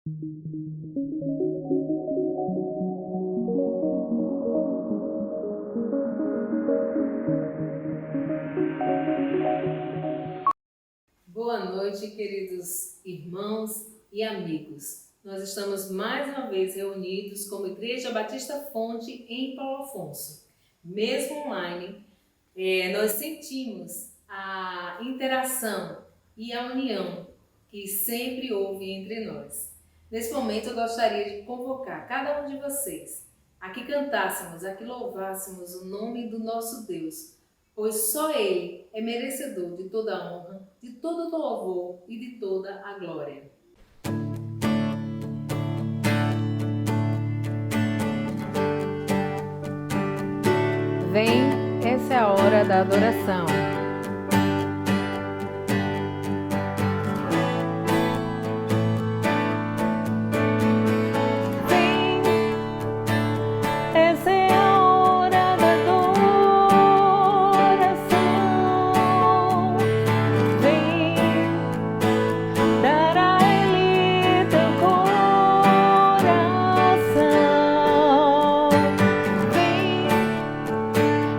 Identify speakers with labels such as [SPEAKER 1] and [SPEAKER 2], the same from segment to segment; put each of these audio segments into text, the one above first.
[SPEAKER 1] Boa noite, queridos irmãos e amigos. Nós estamos mais uma vez reunidos como Igreja Batista Fonte em Paulo Afonso. Mesmo online, nós sentimos a interação e a união que sempre houve entre nós. Nesse momento eu gostaria de convocar cada um de vocês a que cantássemos, a que louvássemos o nome do nosso Deus, pois só Ele é merecedor de toda a honra, de todo o louvor e de toda a glória. Vem, essa é a hora da adoração.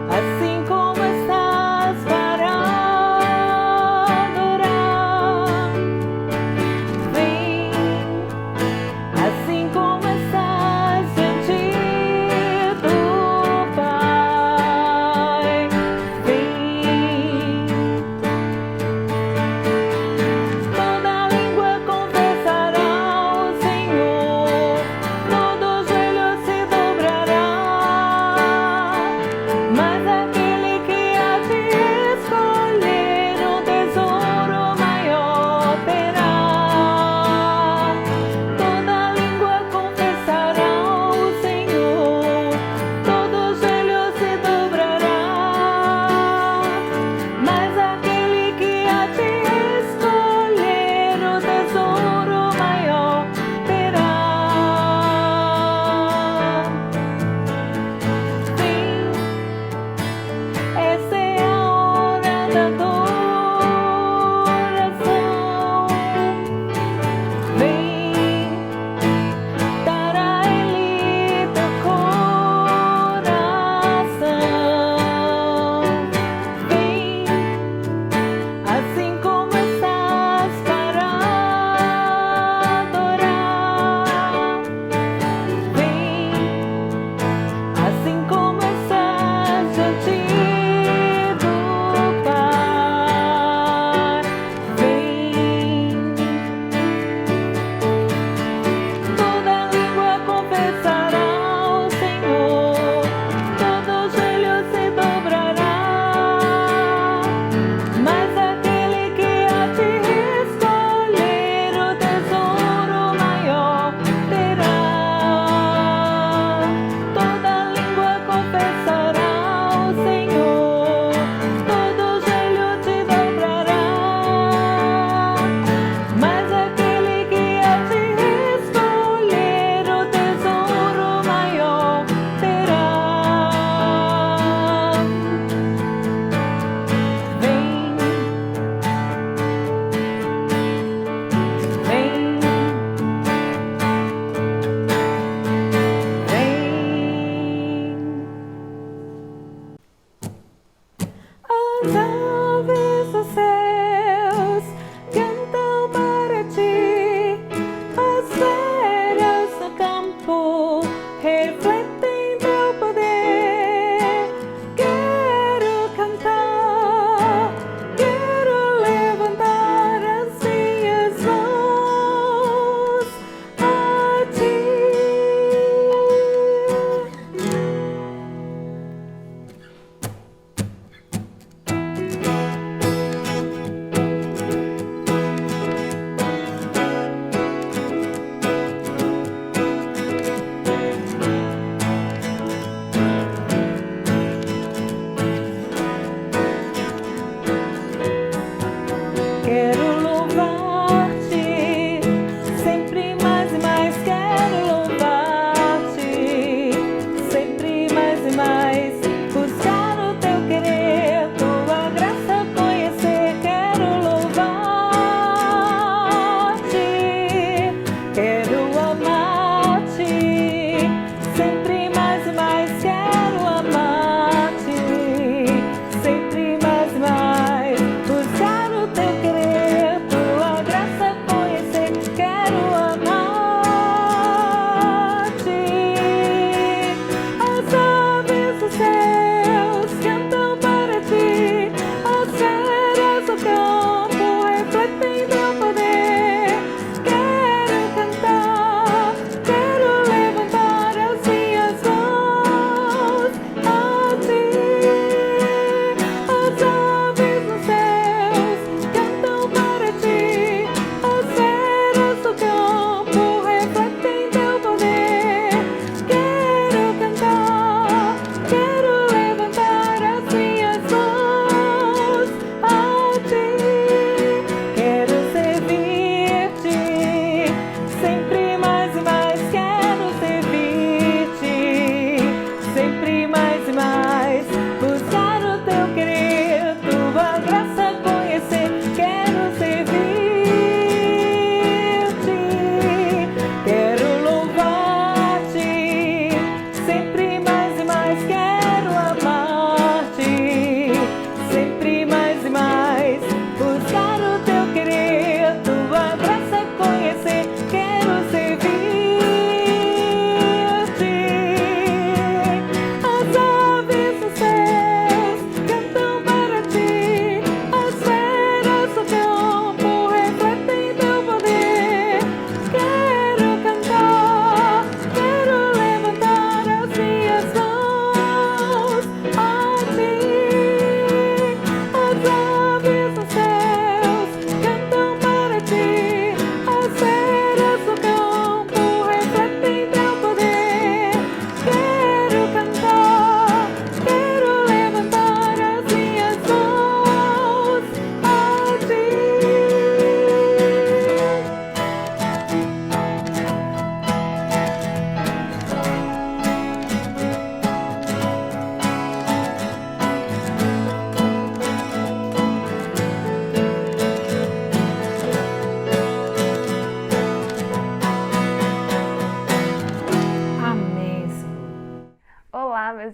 [SPEAKER 2] Assim como estás, Pai.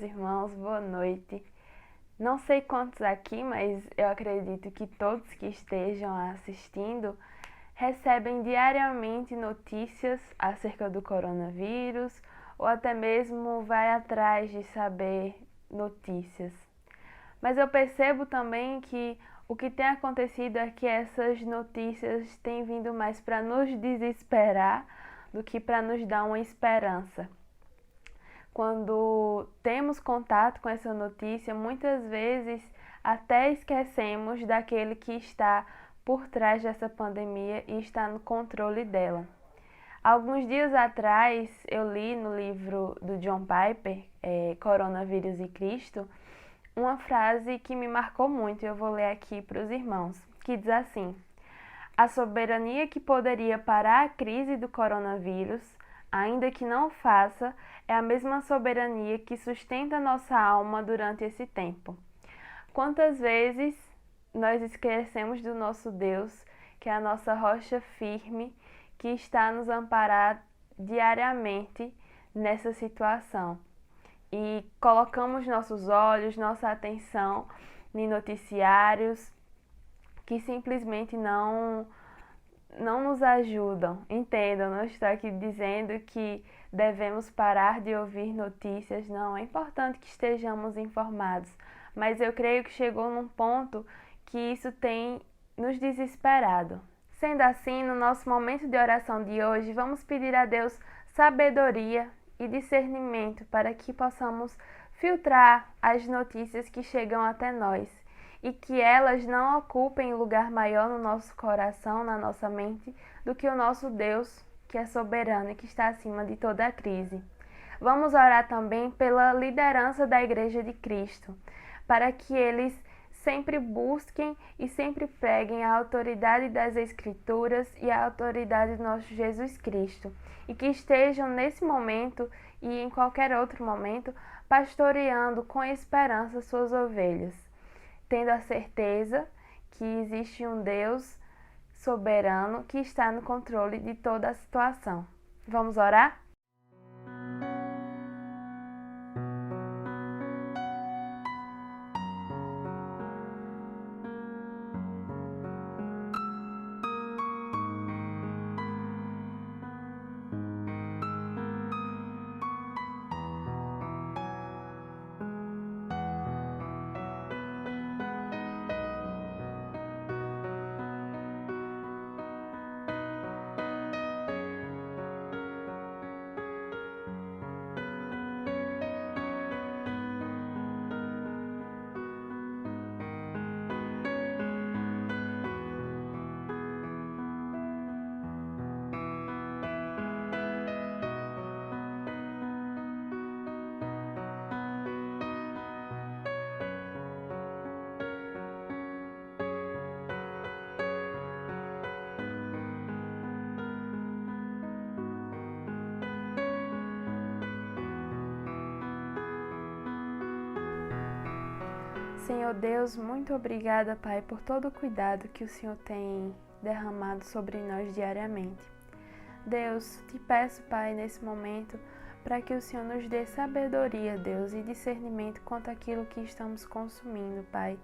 [SPEAKER 2] meus irmãos, boa noite. Não sei quantos aqui, mas eu acredito que todos que estejam assistindo recebem diariamente notícias acerca do coronavírus ou até mesmo vai atrás de saber notícias. Mas eu percebo também que o que tem acontecido é que essas notícias têm vindo mais para nos desesperar do que para nos dar uma esperança. Quando temos contato com essa notícia, muitas vezes até esquecemos daquele que está por trás dessa pandemia e está no controle dela. Alguns dias atrás, eu li no livro do John Piper, Coronavírus e Cristo, uma frase que me marcou muito e eu vou ler aqui para os irmãos, que diz assim: a soberania que poderia parar a crise do coronavírus, ainda que não faça, é a mesma soberania que sustenta nossa alma durante esse tempo. Quantas vezes nós esquecemos do nosso Deus, que é a nossa rocha firme, que está nos amparar diariamente nessa situação. E colocamos nossos olhos, nossa atenção em noticiários que simplesmente não nos ajudam. Entendam, não estou aqui dizendo que devemos parar de ouvir notícias, não. É importante que estejamos informados, mas eu creio que chegou num ponto que isso tem nos desesperado. Sendo assim, no nosso momento de oração de hoje, vamos pedir a Deus sabedoria e discernimento para que possamos filtrar as notícias que chegam até nós e que elas não ocupem lugar maior no nosso coração, na nossa mente, do que o nosso Deus, que é soberano e que está acima de toda a crise. Vamos orar também pela liderança da Igreja de Cristo, para que eles sempre busquem e sempre preguem a autoridade das Escrituras e a autoridade do nosso Jesus Cristo, e que estejam nesse momento e em qualquer outro momento pastoreando com esperança suas ovelhas, tendo a certeza que existe um Deus soberano que está no controle de toda a situação. Vamos orar? Senhor Deus, muito obrigada, Pai, por todo o cuidado que o Senhor tem derramado sobre nós diariamente. Deus, te peço, Pai, nesse momento, para que o Senhor nos dê sabedoria, Deus, e discernimento quanto àquilo que estamos consumindo, Pai.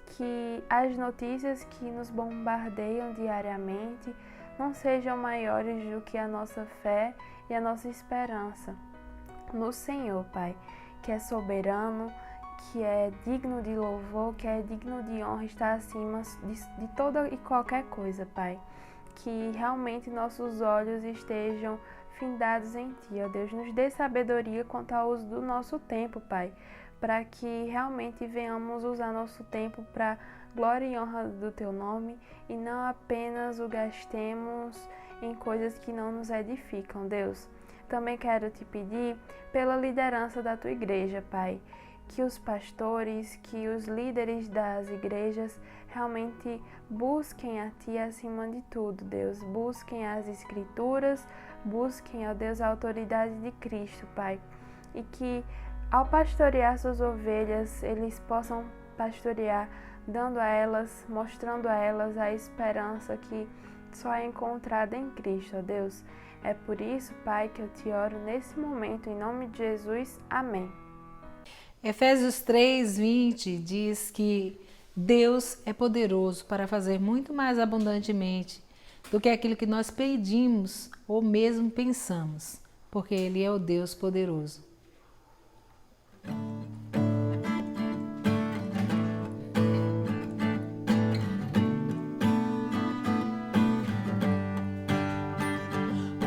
[SPEAKER 2] Que as notícias que nos bombardeiam diariamente não sejam maiores do que a nossa fé e a nossa esperança no Senhor, Pai, que é soberano, que é digno de louvor, que é digno de honra, está acima de toda e qualquer coisa, Pai. Que realmente nossos olhos estejam findados em Ti, ó Deus. Nos dê sabedoria quanto ao uso do nosso tempo, Pai, para que realmente venhamos usar nosso tempo para glória e honra do Teu nome e não apenas o gastemos em coisas que não nos edificam, Deus. Também quero Te pedir pela liderança da Tua igreja, Pai, que os pastores, que os líderes das igrejas realmente busquem a Ti acima de tudo, Deus. Busquem as Escrituras, busquem, ó Deus, a autoridade de Cristo, Pai. E que ao pastorear suas ovelhas, eles possam pastorear, dando a elas, mostrando a elas a esperança que só é encontrada em Cristo, ó Deus. É por isso, Pai, que eu Te oro nesse momento, em nome de Jesus. Amém.
[SPEAKER 3] Efésios 3:20 diz que Deus é poderoso para fazer muito mais abundantemente do que aquilo que nós pedimos ou mesmo pensamos, porque Ele é o Deus poderoso.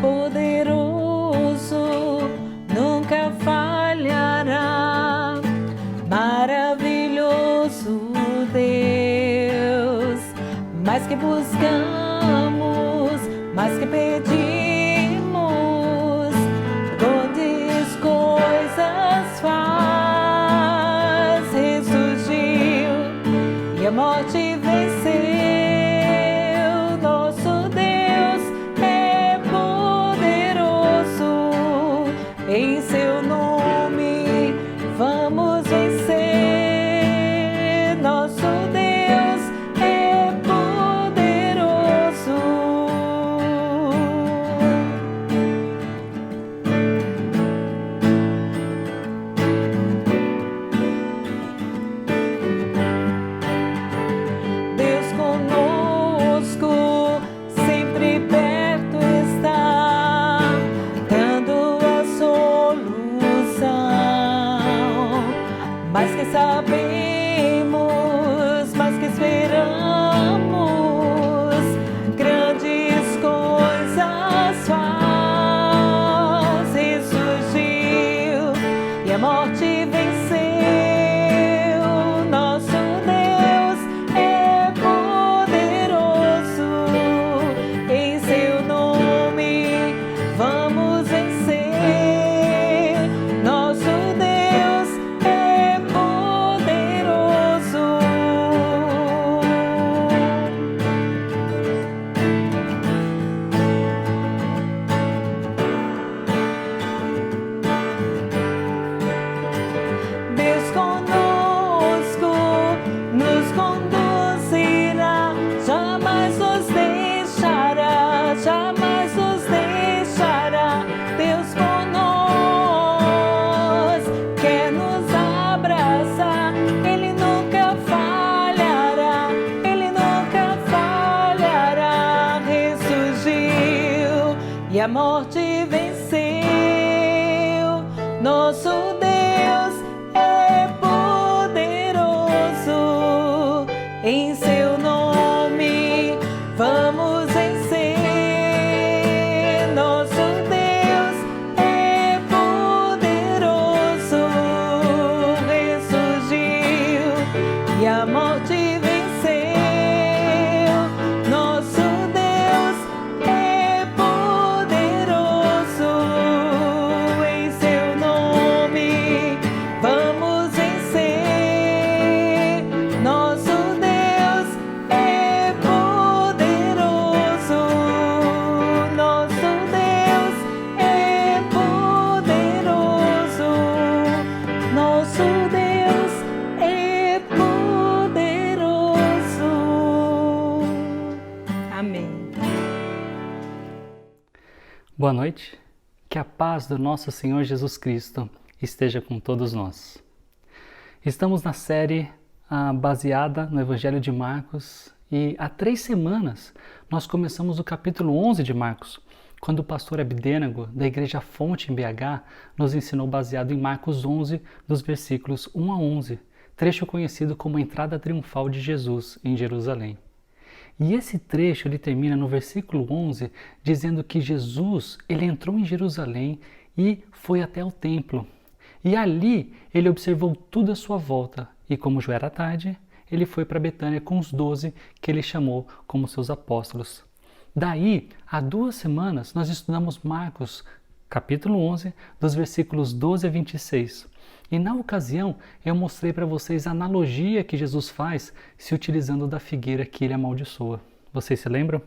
[SPEAKER 3] Poderoso, nunca falhará, maravilhoso Deus, mais que buscamos, mais que pedimos, grandes coisas faz, ressurgiu e a morte venceu. Nosso Deus é poderoso, em seu nome vamos vencer. Nosso Deus é poderoso. Deus conosco, sempre perto está, dando a solução. Mais que sabemos, mais que esperamos, grandes coisas faz, ressurgiu e a morte venceu. Nosso Deus é poderoso, em seu nome vamos vencer. Nosso Deus é poderoso. Deus conosco nos conduzirá, jamais nos deixará, jamais nos deixará. Deus por nós quer nos abraçar, Ele nunca falhará, Ele nunca falhará. Ressurgiu e a morte venceu. Nosso Deus é poderoso, em seu nome vamos vencer. Nosso Deus é poderoso, ressurgiu e a morte venceu. Nosso Deus é poderoso, em seu nome vamos vencer. Nosso Deus é poderoso, nosso Deus é poderoso, nosso Deus é poderoso. Amém.
[SPEAKER 4] Boa noite, que a paz do nosso Senhor Jesus Cristo esteja com todos nós. Estamos na série baseada no Evangelho de Marcos e há 3 semanas nós começamos o capítulo 11 de Marcos, quando o pastor Abdênago da Igreja Fonte em BH nos ensinou baseado em Marcos 11, dos versículos 1 a 11, trecho conhecido como a entrada triunfal de Jesus em Jerusalém. E esse trecho ele termina no versículo 11, dizendo que Jesus ele entrou em Jerusalém e foi até o templo. E ali ele observou tudo à sua volta. E como já era tarde, ele foi para Betânia com os 12 que ele chamou como seus apóstolos. Daí, há 2 semanas, nós estudamos Marcos, capítulo 11, dos versículos 12 a 26. E na ocasião, eu mostrei para vocês a analogia que Jesus faz se utilizando da figueira que ele amaldiçoa. Vocês se lembram?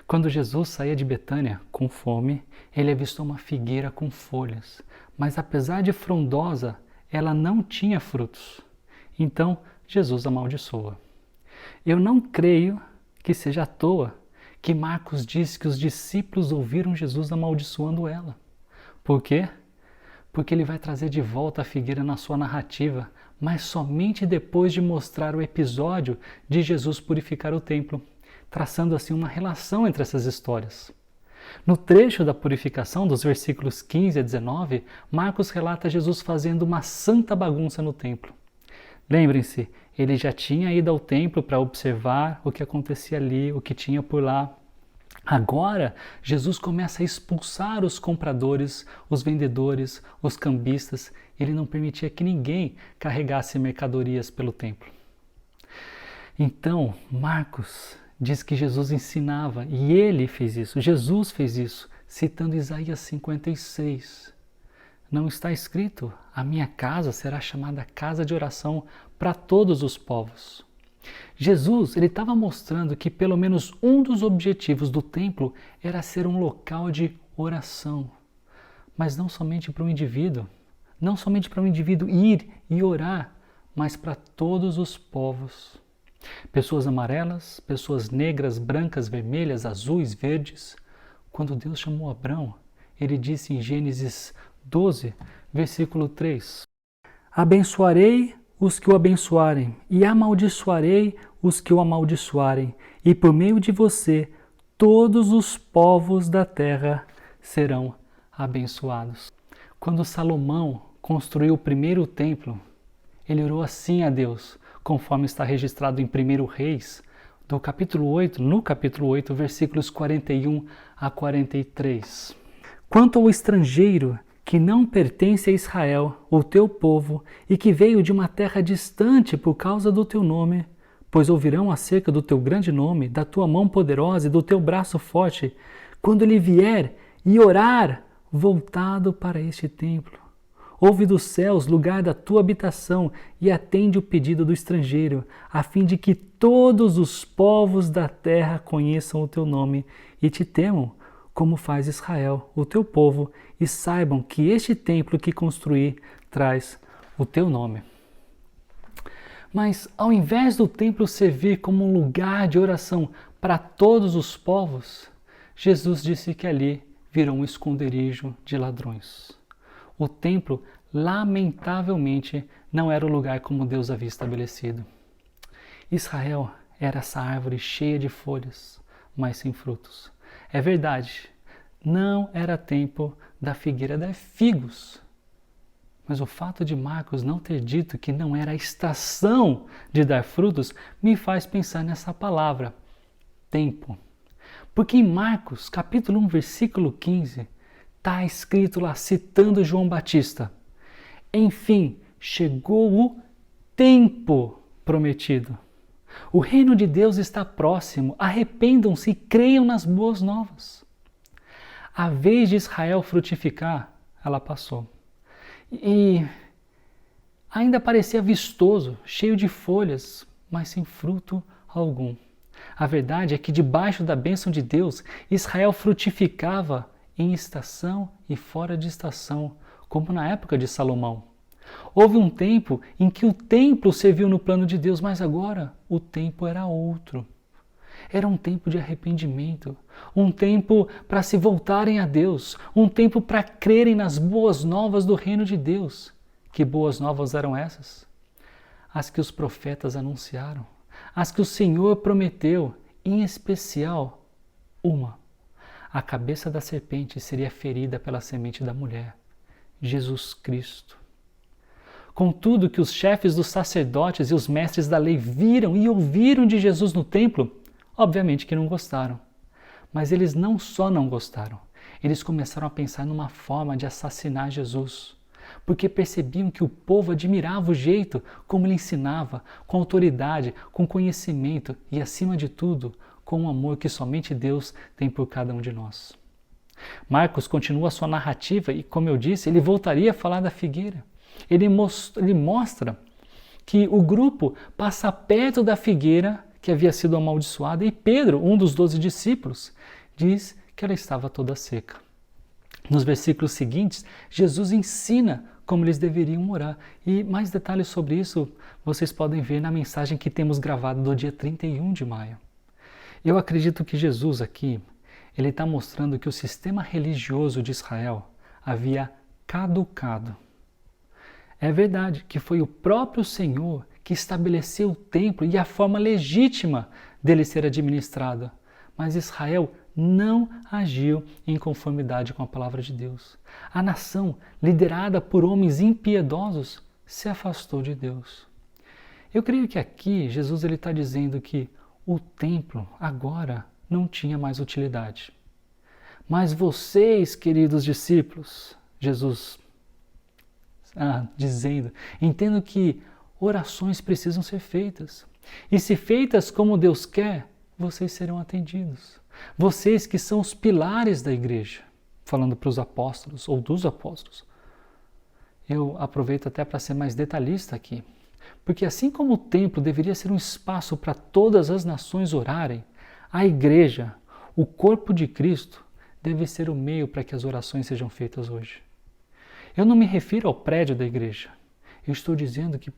[SPEAKER 4] Quando Jesus saía de Betânia com fome, ele avistou uma figueira com folhas, mas apesar de frondosa, ela não tinha frutos. Então, Jesus amaldiçoa. Eu não creio que seja à toa que Marcos diz que os discípulos ouviram Jesus amaldiçoando ela. Por quê? porque ele vai trazer de volta a figueira na sua narrativa, mas somente depois de mostrar o episódio de Jesus purificar o templo, traçando assim uma relação entre essas histórias. No trecho da purificação, dos versículos 15 a 19, Marcos relata Jesus fazendo uma santa bagunça no templo. Lembrem-se, ele já tinha ido ao templo para observar o que acontecia ali, o que tinha por lá. Agora, Jesus começa a expulsar os compradores, os vendedores, os cambistas. Ele não permitia que ninguém carregasse mercadorias pelo templo. Então, Marcos diz que Jesus ensinava, e ele fez isso, Jesus fez isso, citando Isaías 56. Não está escrito: a minha casa será chamada casa de oração para todos os povos. Jesus, ele estava mostrando que pelo menos um dos objetivos do templo era ser um local de oração. Mas não somente para o indivíduo, não somente para o indivíduo ir e orar, mas para todos os povos. Pessoas amarelas, pessoas negras, brancas, vermelhas, azuis, verdes. Quando Deus chamou Abrão, ele disse em Gênesis 12, versículo 3: abençoarei os que o abençoarem, e amaldiçoarei os que o amaldiçoarem, e por meio de você todos os povos da terra serão abençoados. Quando Salomão construiu o primeiro templo, ele orou assim a Deus, conforme está registrado em 1 Reis, no capítulo 8, versículos 41 a 43. Quanto ao estrangeiro que não pertence a Israel, o teu povo, e que veio de uma terra distante por causa do teu nome, pois ouvirão acerca do teu grande nome, da tua mão poderosa e do teu braço forte, quando ele vier e orar voltado para este templo. Ouve dos céus, lugar da tua habitação, e atende o pedido do estrangeiro, a fim de que todos os povos da terra conheçam o teu nome e te temam, como faz Israel, o teu povo, e saibam que este templo que construí traz o teu nome. Mas ao invés do templo servir como um lugar de oração para todos os povos, Jesus disse que ali virou um esconderijo de ladrões. O templo, lamentavelmente, não era o lugar como Deus havia estabelecido. Israel era essa árvore cheia de folhas, mas sem frutos. É verdade, não era tempo da figueira dar figos. Mas o fato de Marcos não ter dito que não era a estação de dar frutos me faz pensar nessa palavra, tempo. Porque em Marcos, capítulo 1, versículo 15, está escrito lá, citando João Batista: enfim, chegou o tempo prometido. O reino de Deus está próximo, arrependam-se e creiam nas boas novas. A vez de Israel frutificar, ela passou. E ainda parecia vistoso, cheio de folhas, mas sem fruto algum. A verdade é que debaixo da bênção de Deus, Israel frutificava em estação e fora de estação, como na época de Salomão. Houve um tempo em que o templo serviu no plano de Deus, mas agora o tempo era outro. Era um tempo de arrependimento, um tempo para se voltarem a Deus, um tempo para crerem nas boas novas do reino de Deus. Que boas novas eram essas? As que os profetas anunciaram, as que o Senhor prometeu, em especial uma. A cabeça da serpente seria ferida pela semente da mulher, Jesus Cristo. Contudo, que os chefes dos sacerdotes e os mestres da lei viram e ouviram de Jesus no templo, obviamente que não gostaram. Mas eles não só não gostaram, eles começaram a pensar numa forma de assassinar Jesus, porque percebiam que o povo admirava o jeito como ele ensinava, com autoridade, com conhecimento e, acima de tudo, com o amor que somente Deus tem por cada um de nós. Marcos continua a sua narrativa e, como eu disse, ele voltaria a falar da figueira. Ele mostra que o grupo passa perto da figueira que havia sido amaldiçoada e Pedro, um dos 12 discípulos, diz que ela estava toda seca. Nos versículos seguintes, Jesus ensina como eles deveriam orar. E mais detalhes sobre isso vocês podem ver na mensagem que temos gravado do dia 31 de maio. Eu acredito que Jesus aqui, ele está mostrando que o sistema religioso de Israel havia caducado. É verdade que foi o próprio Senhor que estabeleceu o templo e a forma legítima dele ser administrado, mas Israel não agiu em conformidade com a palavra de Deus. A nação, liderada por homens impiedosos, se afastou de Deus. Eu creio que aqui Jesus está dizendo que o templo agora não tinha mais utilidade. Mas vocês, queridos discípulos, Jesus dizendo, entendo que orações precisam ser feitas. E se feitas como Deus quer, vocês serão atendidos. Vocês que são os pilares da igreja, falando para os apóstolos ou dos apóstolos. Eu aproveito até para ser mais detalhista aqui. Porque assim como o templo deveria ser um espaço para todas as nações orarem, a igreja, o corpo de Cristo, deve ser o meio para que as orações sejam feitas hoje. Eu não me refiro ao prédio da igreja. Eu estou dizendo que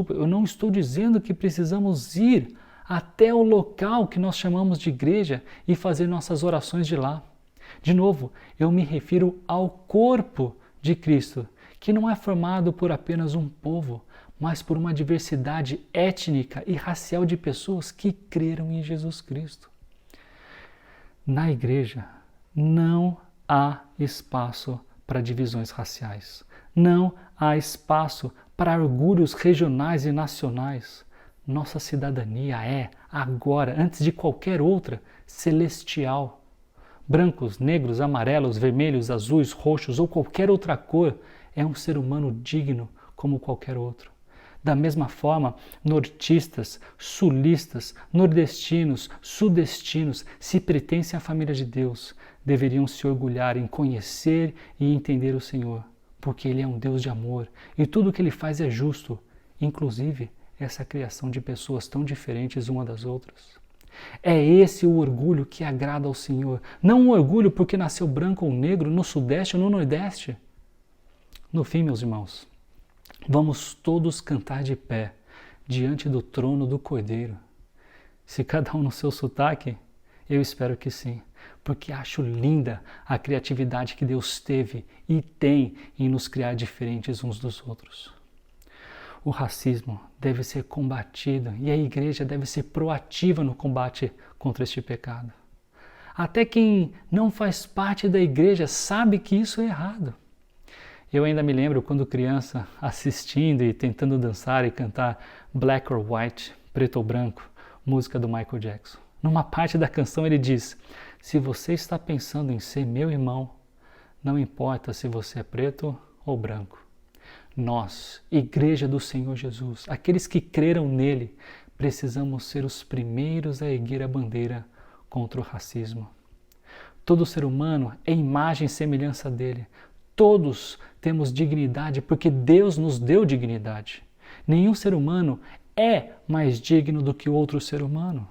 [SPEAKER 4] eu não estou dizendo que precisamos ir até o local que nós chamamos de igreja e fazer nossas orações de lá. De novo, eu me refiro ao corpo de Cristo, que não é formado por apenas um povo, mas por uma diversidade étnica e racial de pessoas que creram em Jesus Cristo. Na igreja não há espaço para divisões raciais. Não há espaço para orgulhos regionais e nacionais. Nossa cidadania é, agora, antes de qualquer outra, celestial. Brancos, negros, amarelos, vermelhos, azuis, roxos ou qualquer outra cor é um ser humano digno como qualquer outro. Da mesma forma, nortistas, sulistas, nordestinos, sudestinos, se pertencem à família de Deus, deveriam se orgulhar em conhecer e entender o Senhor, porque Ele é um Deus de amor e tudo o que Ele faz é justo, inclusive essa criação de pessoas tão diferentes uma das outras. É esse o orgulho que agrada ao Senhor, não um orgulho porque nasceu branco ou negro no Sudeste ou no Nordeste. No fim, meus irmãos, vamos todos cantar de pé diante do trono do Cordeiro. Se cada um no seu sotaque, eu espero que sim, porque acho linda a criatividade que Deus teve e tem em nos criar diferentes uns dos outros. O racismo deve ser combatido e a igreja deve ser proativa no combate contra este pecado. Até quem não faz parte da igreja sabe que isso é errado. Eu ainda me lembro quando criança assistindo e tentando dançar e cantar Black or White, preto ou branco, música do Michael Jackson. Numa parte da canção ele diz: se você está pensando em ser meu irmão, não importa se você é preto ou branco. Nós, Igreja do Senhor Jesus, aqueles que creram nele, precisamos ser os primeiros a erguer a bandeira contra o racismo. Todo ser humano é imagem e semelhança dele. Todos temos dignidade porque Deus nos deu dignidade. Nenhum ser humano é mais digno do que outro ser humano.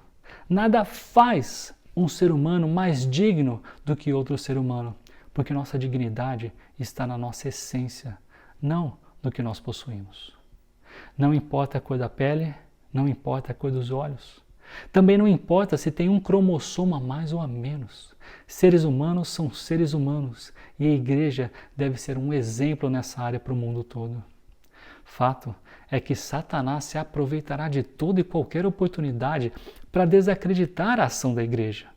[SPEAKER 4] Nada faz um ser humano mais digno do que outro ser humano, porque nossa dignidade está na nossa essência, não no que nós possuímos. Não importa a cor da pele, não importa a cor dos olhos. Também não importa se tem um cromossomo a mais ou a menos. Seres humanos são seres humanos e a igreja deve ser um exemplo nessa área para o mundo todo. Fato é que Satanás se aproveitará de toda e qualquer oportunidade para desacreditar a ação da igreja.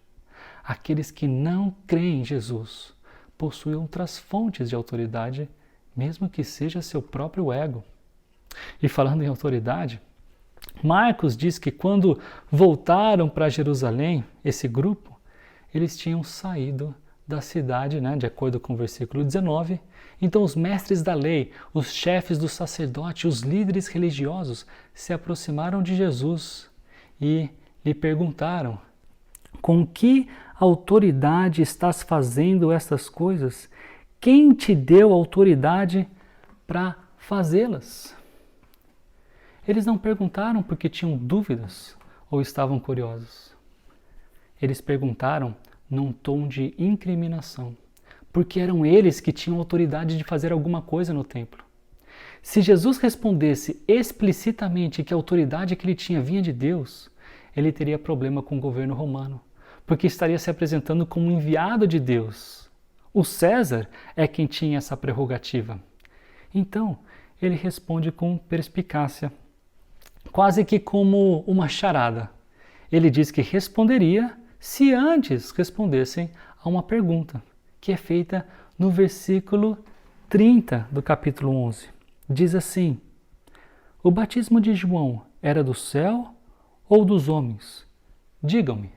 [SPEAKER 4] Aqueles que não creem em Jesus possuem outras fontes de autoridade, mesmo que seja seu próprio ego. E falando em autoridade, Marcos diz que quando voltaram para Jerusalém, esse grupo, eles tinham saído da cidade, de acordo com o versículo 19. Então os mestres da lei, os chefes do sacerdote, os líderes religiosos se aproximaram de Jesus e lhe perguntaram: com que autoridade estás fazendo estas coisas? Quem te deu autoridade para fazê-las? Eles não perguntaram porque tinham dúvidas ou estavam curiosos. Eles perguntaram num tom de incriminação, porque eram eles que tinham autoridade de fazer alguma coisa no templo. Se Jesus respondesse explicitamente que a autoridade que ele tinha vinha de Deus, ele teria problema com o governo romano, porque estaria se apresentando como enviado de Deus, O César é quem tinha essa prerrogativa. Então, ele responde com perspicácia, quase que como uma charada. Ele diz que responderia se antes respondessem a uma pergunta, que é feita no versículo 30 do capítulo 11. Diz assim: o batismo de João era do céu ou dos homens? Digam-me.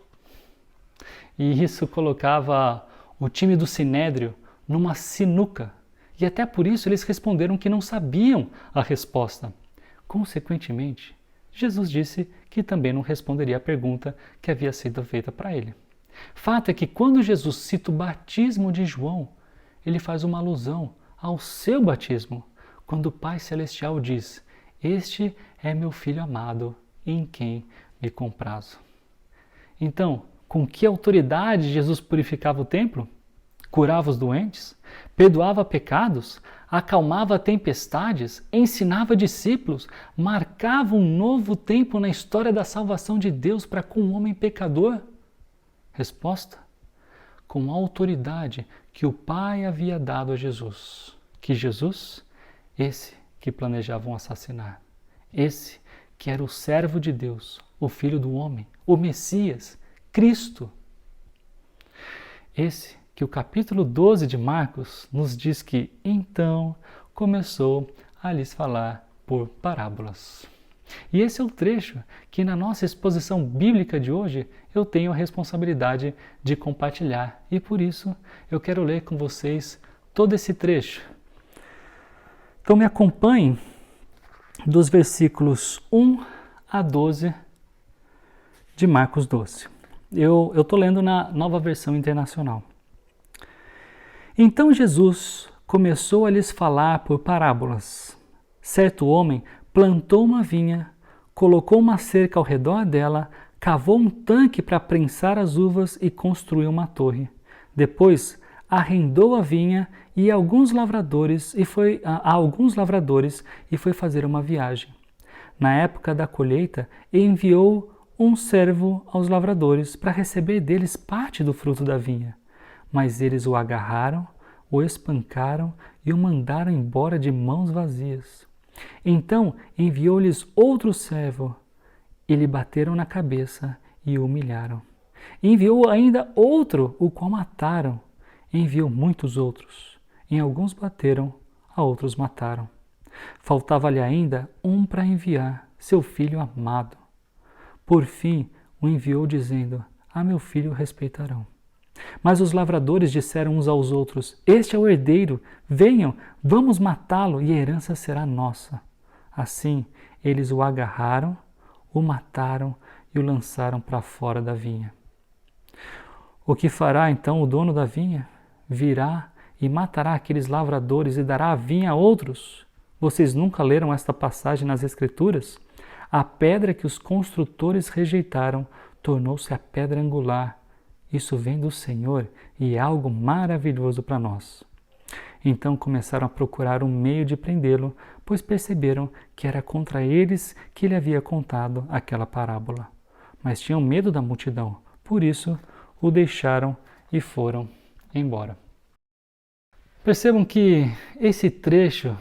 [SPEAKER 4] E isso colocava o time do Sinédrio numa sinuca. E até por isso eles responderam que não sabiam a resposta. Consequentemente, Jesus disse que também não responderia a pergunta que havia sido feita para ele. Fato é que quando Jesus cita o batismo de João, ele faz uma alusão ao seu batismo, quando o Pai Celestial diz: este é meu Filho amado, em quem me comprazo. Então, com que autoridade Jesus purificava o templo? Curava os doentes? Perdoava pecados? Acalmava tempestades? Ensinava discípulos? Marcava um novo tempo na história da salvação de Deus para com o homem pecador? Resposta: com a autoridade que o Pai havia dado a Jesus. Que Jesus, esse que planejavam assassinar, esse que era o servo de Deus, o Filho do homem, o Messias, Cristo. Esse que o capítulo 12 de Marcos nos diz que então começou a lhes falar por parábolas. E esse é o trecho que na nossa exposição bíblica de hoje eu tenho a responsabilidade de compartilhar. E por isso eu quero ler com vocês todo esse trecho. Então me acompanhem dos versículos 1 a 12 de Marcos 12. Eu estou lendo na Nova Versão Internacional. Então Jesus começou a lhes falar por parábolas. Certo homem plantou uma vinha, colocou uma cerca ao redor dela, cavou um tanque para prensar as uvas e construiu uma torre. Depois arrendou a vinha a alguns lavradores e foi fazer uma viagem. Na época da colheita, enviou um servo aos lavradores para receber deles parte do fruto da vinha. Mas eles o agarraram, o espancaram e o mandaram embora de mãos vazias. Então enviou-lhes outro servo, e lhe bateram na cabeça e o humilharam. Enviou ainda outro, o qual mataram. Enviou muitos outros. Em alguns bateram, a outros mataram. Faltava-lhe ainda um para enviar, seu filho amado. Por fim, o enviou dizendo: a meu filho respeitarão. Mas os lavradores disseram uns aos outros: este é o herdeiro, venham, vamos matá-lo e a herança será nossa. Assim, eles o agarraram, o mataram e o lançaram para fora da vinha. O que fará então o dono da vinha? Virá e matará aqueles lavradores e dará a vinha a outros. Vocês nunca leram esta passagem nas Escrituras? A pedra que os construtores rejeitaram tornou-se a pedra angular. Isso vem do Senhor e é algo maravilhoso para nós. Então começaram a procurar um meio de prendê-lo, pois perceberam que era contra eles que ele havia contado aquela parábola. Mas tinham medo da multidão, por isso o deixaram e foram embora. Percebam que esse trecho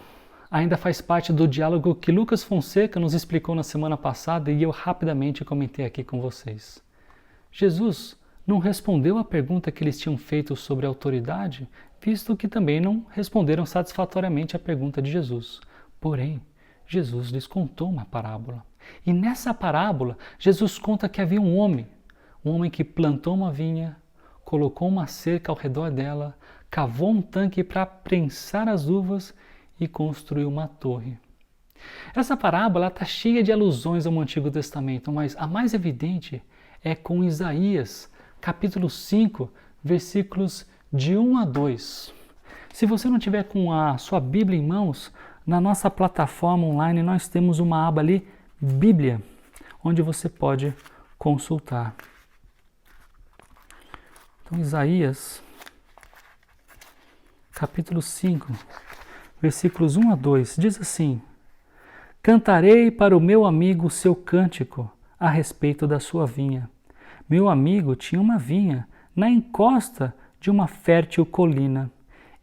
[SPEAKER 4] ainda faz parte do diálogo que Lucas Fonseca nos explicou na semana passada e eu rapidamente comentei aqui com vocês. Jesus não respondeu à pergunta que eles tinham feito sobre a autoridade, visto que também não responderam satisfatoriamente à pergunta de Jesus. Porém, Jesus lhes contou uma parábola. E nessa parábola, Jesus conta que havia um homem que plantou uma vinha, colocou uma cerca ao redor dela, cavou um tanque para prensar as uvas e construiu uma torre. Essa parábola está cheia de alusões ao Antigo Testamento, mas a mais evidente é com Isaías, capítulo 5, versículos de 1 a 2. Se você não tiver com a sua Bíblia em mãos, na nossa plataforma online nós temos uma aba ali, Bíblia, onde você pode consultar. Então, Isaías, capítulo 5, versículos 1 a 2, diz assim: Cantarei para o meu amigo o seu cântico a respeito da sua vinha. Meu amigo tinha uma vinha na encosta de uma fértil colina.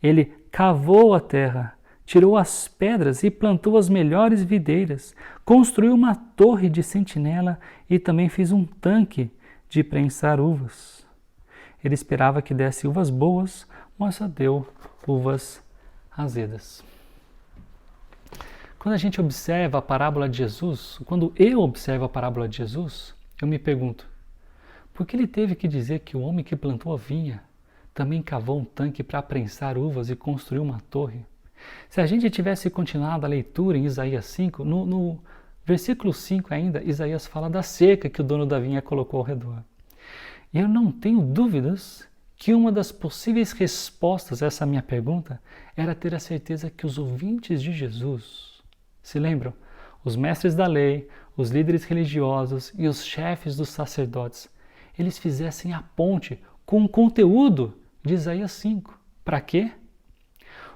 [SPEAKER 4] Ele cavou a terra, tirou as pedras e plantou as melhores videiras, construiu uma torre de sentinela e também fez um tanque de prensar uvas. Ele esperava que desse uvas boas, mas só deu uvas azedas. Quando a gente observa a parábola de Jesus, quando eu observo a parábola de Jesus, eu me pergunto, por que ele teve que dizer que o homem que plantou a vinha também cavou um tanque para prensar uvas e construiu uma torre? Se a gente tivesse continuado a leitura em Isaías 5, no versículo 5 ainda, Isaías fala da cerca que o dono da vinha colocou ao redor. E eu não tenho dúvidas que uma das possíveis respostas a essa minha pergunta era ter a certeza que os ouvintes de Jesus, se lembram? Os mestres da lei, os líderes religiosos e os chefes dos sacerdotes, eles fizessem a ponte com o conteúdo de Isaías 5. Para quê?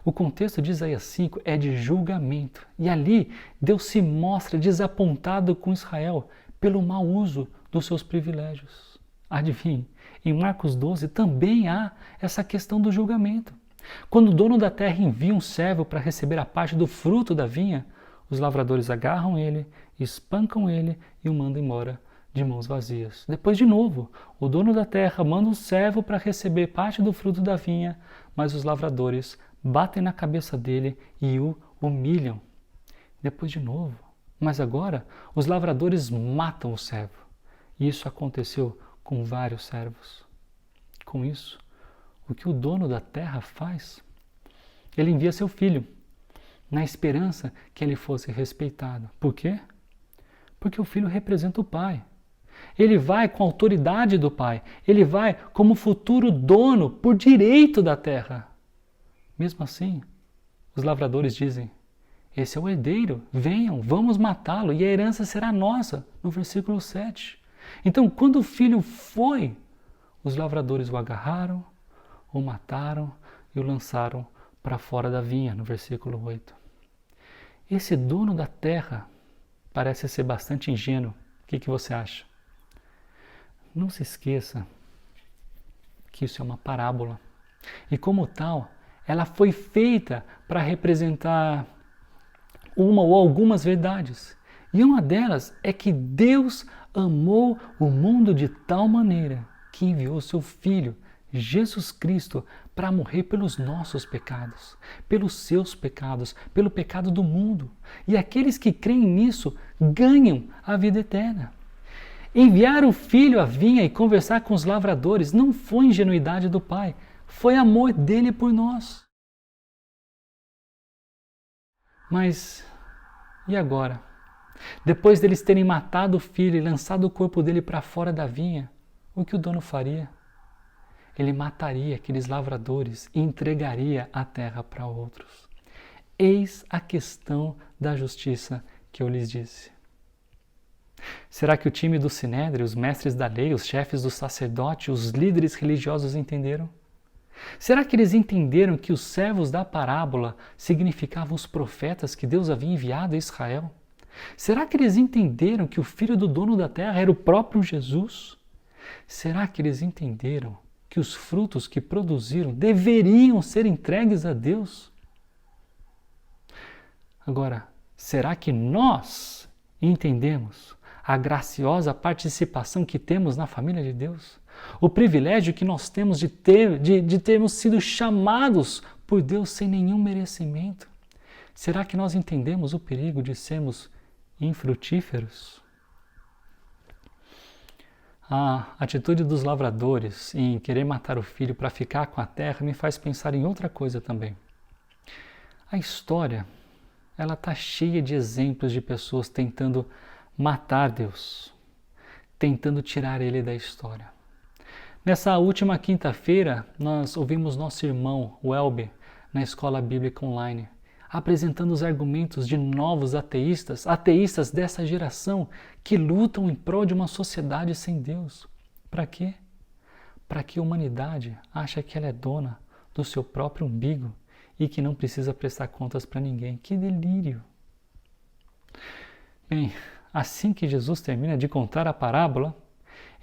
[SPEAKER 4] O contexto de Isaías 5 é de julgamento. E ali Deus se mostra desapontado com Israel pelo mau uso dos seus privilégios. Adivinhe, em Marcos 12 também há essa questão do julgamento. Quando o dono da terra envia um servo para receber a parte do fruto da vinha, os lavradores agarram ele, espancam ele e o mandam embora de mãos vazias. Depois, de novo, o dono da terra manda um servo para receber parte do fruto da vinha, mas os lavradores batem na cabeça dele e o humilham. Depois, de novo. Mas agora, os lavradores matam o servo. E isso aconteceu com vários servos. Com isso, o que o dono da terra faz? Ele envia seu filho, na esperança que ele fosse respeitado. Por quê? Porque o filho representa o pai. Ele vai com a autoridade do pai. Ele vai como futuro dono por direito da terra. Mesmo assim, os lavradores dizem, esse é o herdeiro, venham, vamos matá-lo e a herança será nossa, no versículo 7. Então, quando o filho foi, os lavradores o agarraram, o mataram e o lançaram para fora da vinha, no versículo 8. Esse dono da terra parece ser bastante ingênuo. O que você acha? Não se esqueça que isso é uma parábola. E como tal, ela foi feita para representar uma ou algumas verdades. E uma delas é que Deus amou o mundo de tal maneira que enviou seu Filho, Jesus Cristo, para morrer pelos nossos pecados, pelos seus pecados, pelo pecado do mundo. E aqueles que creem nisso ganham a vida eterna. Enviar o Filho à vinha e conversar com os lavradores não foi ingenuidade do Pai, foi amor dele por nós. Mas e agora? Depois deles terem matado o filho e lançado o corpo dele para fora da vinha, o que o dono faria? Ele mataria aqueles lavradores e entregaria a terra para outros. Eis a questão da justiça que eu lhes disse. Será que o time do Sinédrio, os mestres da lei, os chefes do sacerdote, os líderes religiosos entenderam? Será que eles entenderam que os servos da parábola significavam os profetas que Deus havia enviado a Israel? Será que eles entenderam que o filho do dono da terra era o próprio Jesus? Será que eles entenderam que os frutos que produziram deveriam ser entregues a Deus? Agora, será que nós entendemos a graciosa participação que temos na família de Deus? O privilégio que nós temos de termos sido chamados por Deus sem nenhum merecimento? Será que nós entendemos o perigo de sermos infrutíferos? A atitude dos lavradores em querer matar o filho para ficar com a terra me faz pensar em outra coisa também. A história, ela está cheia de exemplos de pessoas tentando matar Deus, tentando tirar ele da história. Nessa última quinta-feira, nós ouvimos nosso irmão, o Elber, na Escola Bíblica Online, apresentando os argumentos de novos ateístas, ateístas dessa geração que lutam em prol de uma sociedade sem Deus. Para quê? Para que a humanidade ache que ela é dona do seu próprio umbigo e que não precisa prestar contas para ninguém. Que delírio! Bem, assim que Jesus termina de contar a parábola,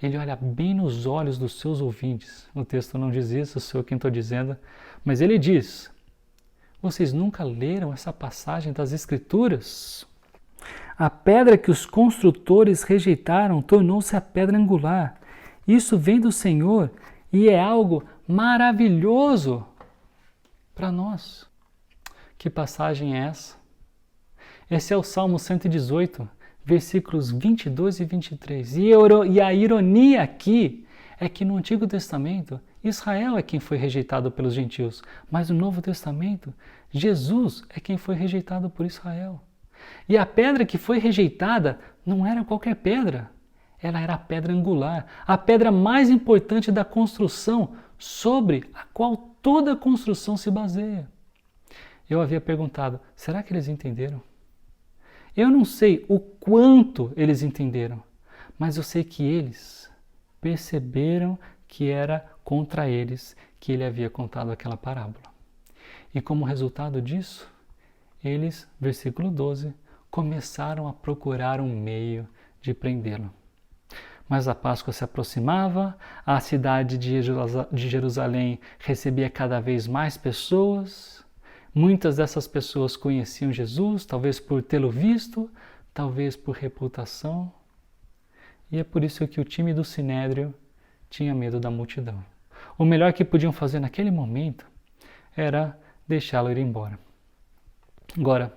[SPEAKER 4] Ele olha bem nos olhos dos seus ouvintes. O texto não diz isso, sou eu quem estou dizendo, mas ele diz: vocês nunca leram essa passagem das Escrituras? A pedra que os construtores rejeitaram tornou-se a pedra angular. Isso vem do Senhor e é algo maravilhoso para nós. Que passagem é essa? Esse é o Salmo 118, versículos 22 e 23. E a ironia aqui é que no Antigo Testamento, Israel é quem foi rejeitado pelos gentios, mas no Novo Testamento, Jesus é quem foi rejeitado por Israel. E a pedra que foi rejeitada não era qualquer pedra, ela era a pedra angular, a pedra mais importante da construção, sobre a qual toda a construção se baseia. Eu havia perguntado, será que eles entenderam? Eu não sei o quanto eles entenderam, mas eu sei que eles perceberam que era contra eles que ele havia contado aquela parábola. E como resultado disso, eles, versículo 12, começaram a procurar um meio de prendê-lo. Mas a Páscoa se aproximava, a cidade de Jerusalém recebia cada vez mais pessoas. Muitas dessas pessoas conheciam Jesus, talvez por tê-lo visto, talvez por reputação. E é por isso que o time do Sinédrio tinha medo da multidão. O melhor que podiam fazer naquele momento era deixá-lo ir embora. Agora,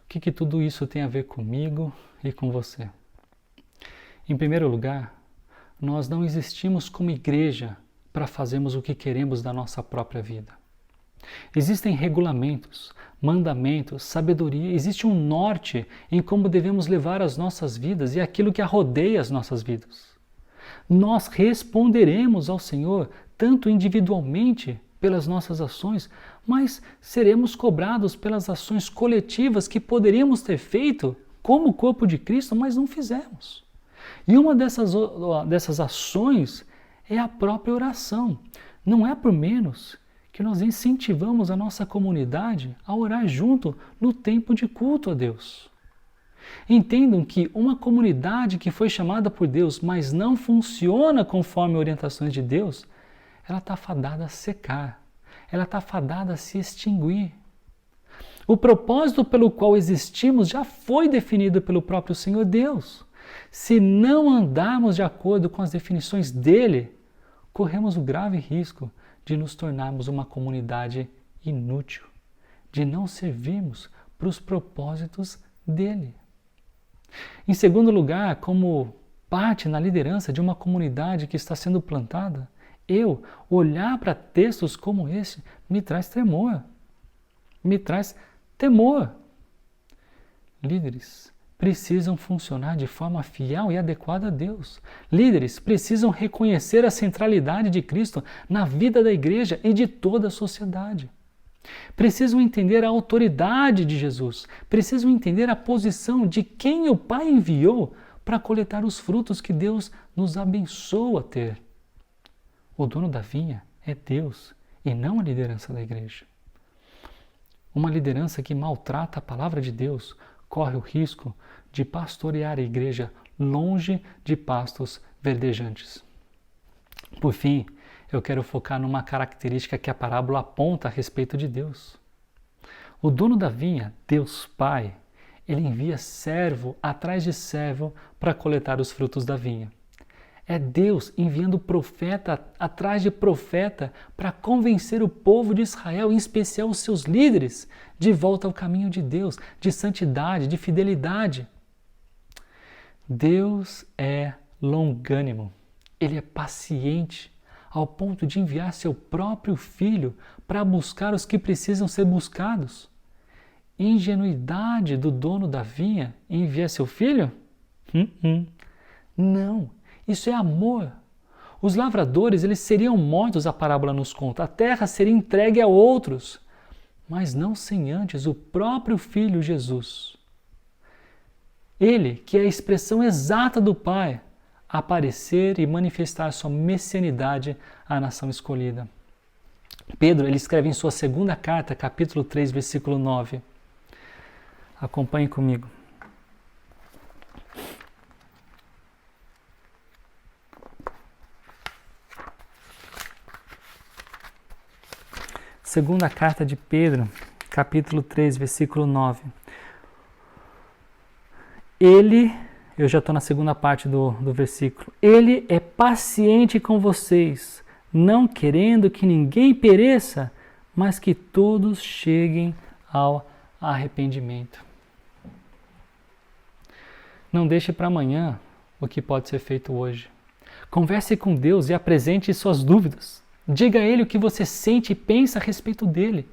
[SPEAKER 4] o que tudo isso tem a ver comigo e com você? Em primeiro lugar, nós não existimos como igreja para fazermos o que queremos da nossa própria vida. Existem regulamentos, mandamentos, sabedoria, existe um norte em como devemos levar as nossas vidas e aquilo que rodeia as nossas vidas. Nós responderemos ao Senhor tanto individualmente pelas nossas ações, mas seremos cobrados pelas ações coletivas que poderíamos ter feito como corpo de Cristo, mas não fizemos. E uma dessas ações é a própria oração. Não é por menos que nós incentivamos a nossa comunidade a orar junto no tempo de culto a Deus. Entendam que uma comunidade que foi chamada por Deus, mas não funciona conforme orientações de Deus, ela está fadada a secar, ela está fadada a se extinguir. O propósito pelo qual existimos já foi definido pelo próprio Senhor Deus. Se não andarmos de acordo com as definições dele, corremos o grave risco de nos tornarmos uma comunidade inútil, de não servirmos para os propósitos dele. Em segundo lugar, como parte na liderança de uma comunidade que está sendo plantada, olhar para textos como esse me traz temor. Me traz temor. Líderes precisam funcionar de forma fiel e adequada a Deus. Líderes precisam reconhecer a centralidade de Cristo na vida da igreja e de toda a sociedade. Precisam entender a autoridade de Jesus. Precisam entender a posição de quem o Pai enviou para coletar os frutos que Deus nos abençoa a ter. O dono da vinha é Deus e não a liderança da igreja. Uma liderança que maltrata a palavra de Deus corre o risco de pastorear a igreja longe de pastos verdejantes. Por fim, eu quero focar numa característica que a parábola aponta a respeito de Deus. O dono da vinha, Deus Pai, ele envia servo atrás de servo para coletar os frutos da vinha. É Deus enviando profeta atrás de profeta para convencer o povo de Israel, em especial os seus líderes, de volta ao caminho de Deus, de santidade, de fidelidade. Deus é longânimo, Ele é paciente, ao ponto de enviar seu próprio Filho para buscar os que precisam ser buscados. Ingenuidade do dono da vinha em enviar seu filho? Não. Isso é amor. Os lavradores, eles seriam mortos, a parábola nos conta. A terra seria entregue a outros, mas não sem antes o próprio Filho Jesus. Ele, que é a expressão exata do Pai, aparecer e manifestar sua messianidade à nação escolhida. Pedro, ele escreve em sua segunda carta, capítulo 3, versículo 9. Acompanhe comigo. Segunda carta de Pedro, capítulo 3, versículo 9. Eu já estou na segunda parte do versículo. Ele é paciente com vocês, não querendo que ninguém pereça, mas que todos cheguem ao arrependimento. Não deixe para amanhã o que pode ser feito hoje. Converse com Deus e apresente suas dúvidas. Diga a Ele o que você sente e pensa a respeito dele.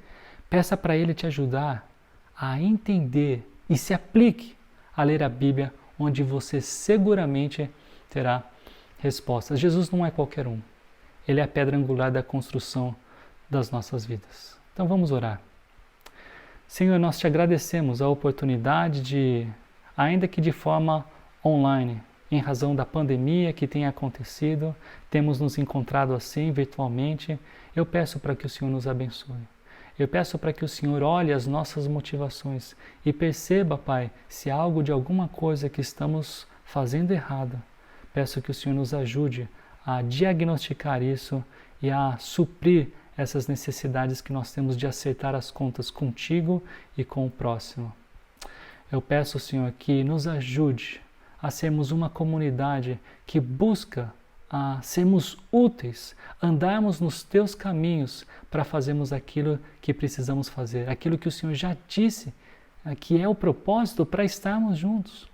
[SPEAKER 4] Peça para Ele te ajudar a entender e se aplique a ler a Bíblia, onde você seguramente terá respostas. Jesus não é qualquer um. Ele é a pedra angular da construção das nossas vidas. Então vamos orar. Senhor, nós te agradecemos a oportunidade de, ainda que de forma online, em razão da pandemia que tem acontecido, temos nos encontrado assim virtualmente. Eu peço para que o Senhor nos abençoe. Eu peço para que o Senhor olhe as nossas motivações e perceba, Pai, se há algo de alguma coisa que estamos fazendo errado. Peço que o Senhor nos ajude a diagnosticar isso e a suprir essas necessidades que nós temos de acertar as contas contigo e com o próximo. Eu peço, Senhor, que nos ajude a sermos uma comunidade que busca a sermos úteis, andarmos nos teus caminhos para fazermos aquilo que precisamos fazer, aquilo que o Senhor já disse, que é o propósito para estarmos juntos.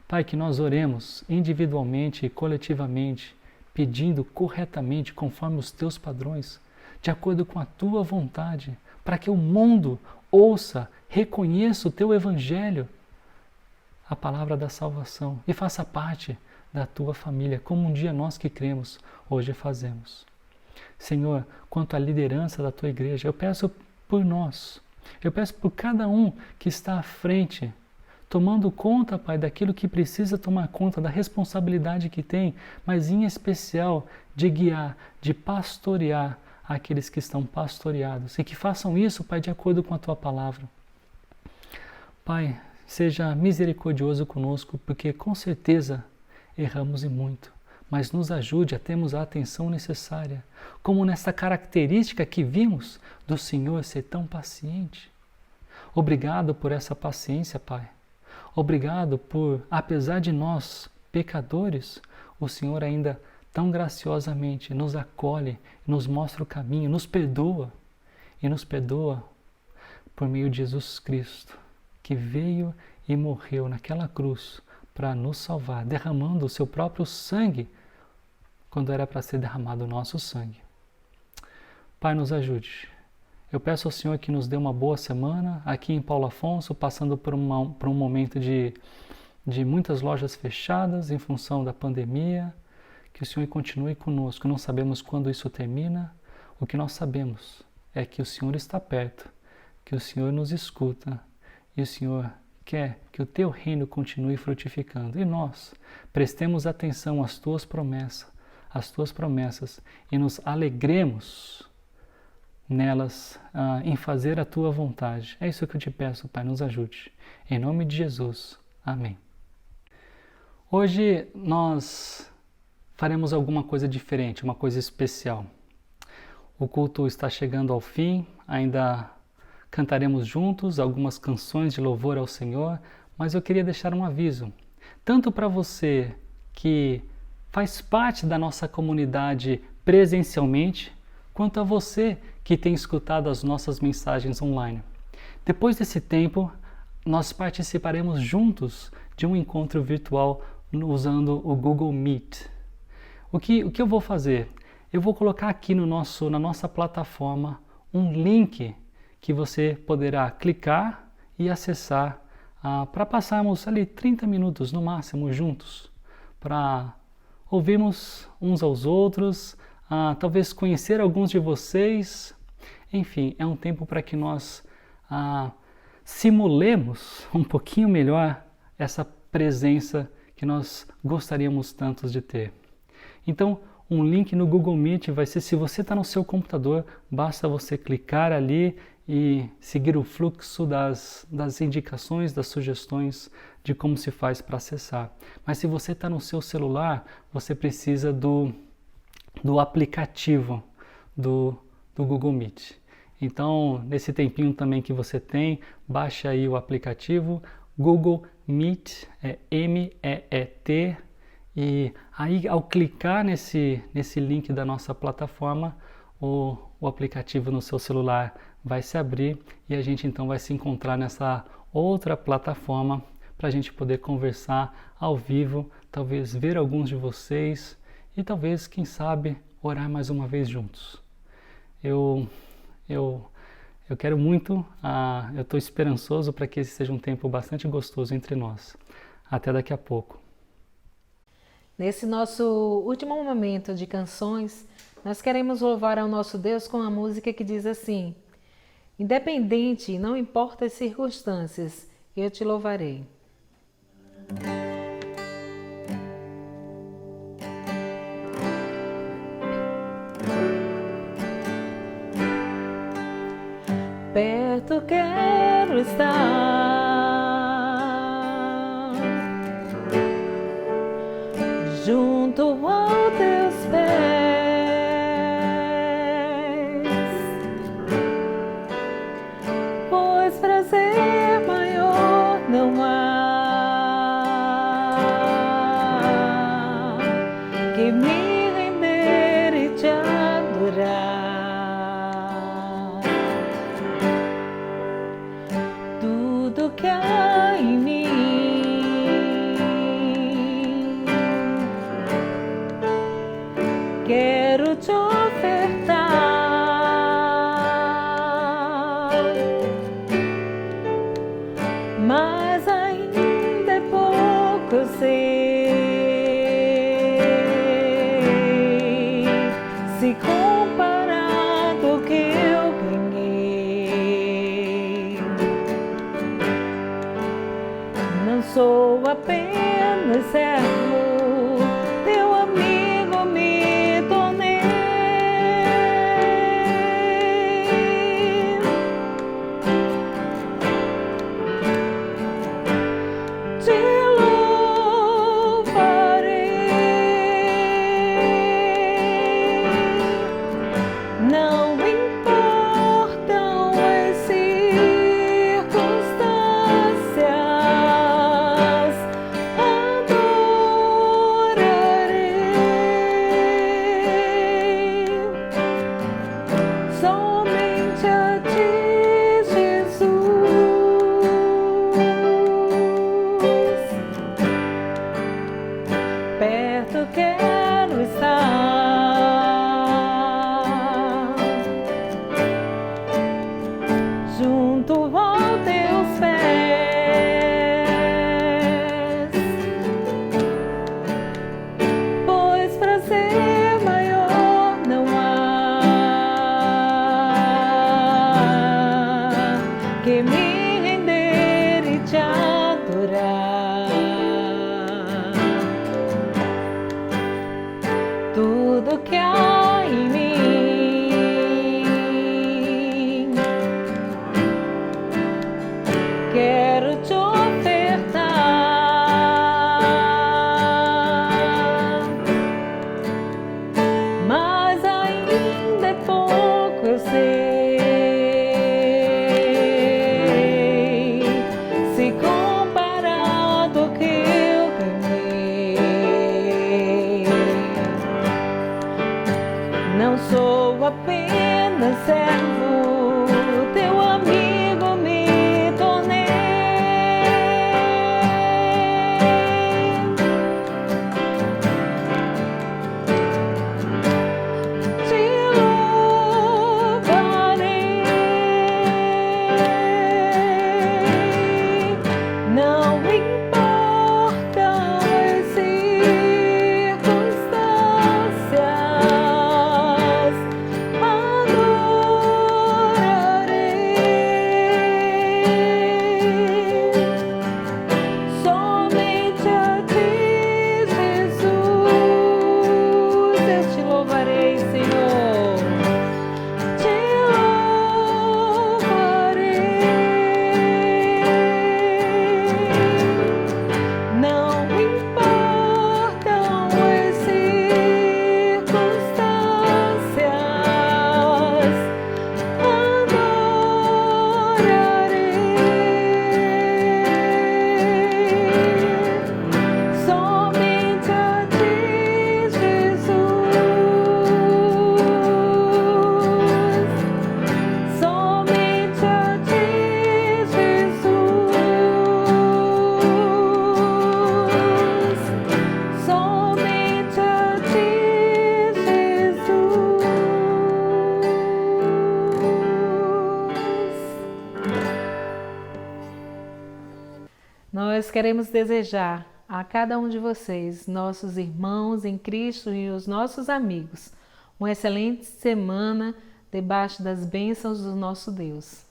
[SPEAKER 4] Pai, que nós oremos individualmente e coletivamente, pedindo corretamente, conforme os teus padrões, de acordo com a tua vontade, para que o mundo ouça, reconheça o teu evangelho, a palavra da salvação, e faça parte da tua família, como um dia nós que cremos, hoje fazemos. Senhor, quanto à liderança da tua igreja, eu peço por nós, eu peço por cada um que está à frente, tomando conta, Pai, daquilo que precisa tomar conta, da responsabilidade que tem, mas em especial de guiar, de pastorear aqueles que estão pastoreados, e que façam isso, Pai, de acordo com a tua palavra. Pai, seja misericordioso conosco, porque com certeza erramos e muito, mas nos ajude a termos a atenção necessária, como nessa característica que vimos do Senhor ser tão paciente. Obrigado por essa paciência, Pai. Obrigado por, apesar de nós, pecadores, o Senhor ainda tão graciosamente nos acolhe, nos mostra o caminho, nos perdoa, e nos perdoa por meio de Jesus Cristo, que veio e morreu naquela cruz para nos salvar, derramando o seu próprio sangue, quando era para ser derramado o nosso sangue. Pai, nos ajude. Eu peço ao Senhor que nos dê uma boa semana aqui em Paulo Afonso, passando por um momento de muitas lojas fechadas em função da pandemia. Que o Senhor continue conosco. Não sabemos quando isso termina. O que nós sabemos é que o Senhor está perto, que o Senhor nos escuta e o Senhor quer que o teu reino continue frutificando. E nós prestemos atenção às tuas promessas, e nos alegremos nelas, em fazer a tua vontade. É isso que eu te peço, Pai, nos ajude. Em nome de Jesus. Amém. Hoje nós faremos alguma coisa diferente, uma coisa especial. O culto está chegando ao fim, ainda cantaremos juntos algumas canções de louvor ao Senhor, mas eu queria deixar um aviso, tanto para você que faz parte da nossa comunidade presencialmente, quanto a você que tem escutado as nossas mensagens online. Depois desse tempo, nós participaremos juntos de um encontro virtual usando o Google Meet. O que eu vou fazer? Eu vou colocar aqui na nossa plataforma um link que você poderá clicar e acessar para passarmos ali 30 minutos no máximo juntos, para ouvirmos uns aos outros, talvez conhecer alguns de vocês. Enfim, é um tempo para que nós simulemos um pouquinho melhor essa presença que nós gostaríamos tanto de ter. Então, um link no Google Meet vai ser, se você está no seu computador, basta você clicar ali e seguir o fluxo das indicações, das sugestões de como se faz para acessar. Mas se você está no seu celular, você precisa do aplicativo do Google Meet. Então, nesse tempinho também que você tem, baixa aí o aplicativo Google Meet, é MEET, e aí ao clicar nesse link da nossa plataforma, o aplicativo no seu celular vai se abrir e a gente então vai se encontrar nessa outra plataforma para a gente poder conversar ao vivo, talvez ver alguns de vocês e talvez, quem sabe, orar mais uma vez juntos. Eu quero muito, eu estou esperançoso para que esse seja um tempo bastante gostoso entre nós. Até daqui a pouco.
[SPEAKER 3] Nesse nosso último momento de canções, nós queremos louvar ao nosso Deus com a música que diz assim: independente, não importa as circunstâncias, eu te louvarei. Perto quero estar, junto aos teus pés, pois prazer maior não há que me render e te adorar. Tudo que há em mim quero te ofertar, mas ainda é pouco, eu sei, se comparado ao que eu ganhei. Não sou apenas servo, teu amigo me tornei. Te louvarei, não importam as circunstâncias, adorarei somente a ti, Jesus. Perto quero estar, junto aos teus pés, pois prazer maior não há que me render e te adorar. Tudo que há em mim quero te ofertar, mas ainda é pouco, eu sei, se comparado ao que eu ganhei. Não sou apenas servo, teu amigo me tornei. Te louvarei, não importam as circunstâncias, adorarei Nós queremos desejar a cada um de vocês, nossos irmãos em Cristo e os nossos amigos, uma excelente semana debaixo das bênçãos do nosso Deus.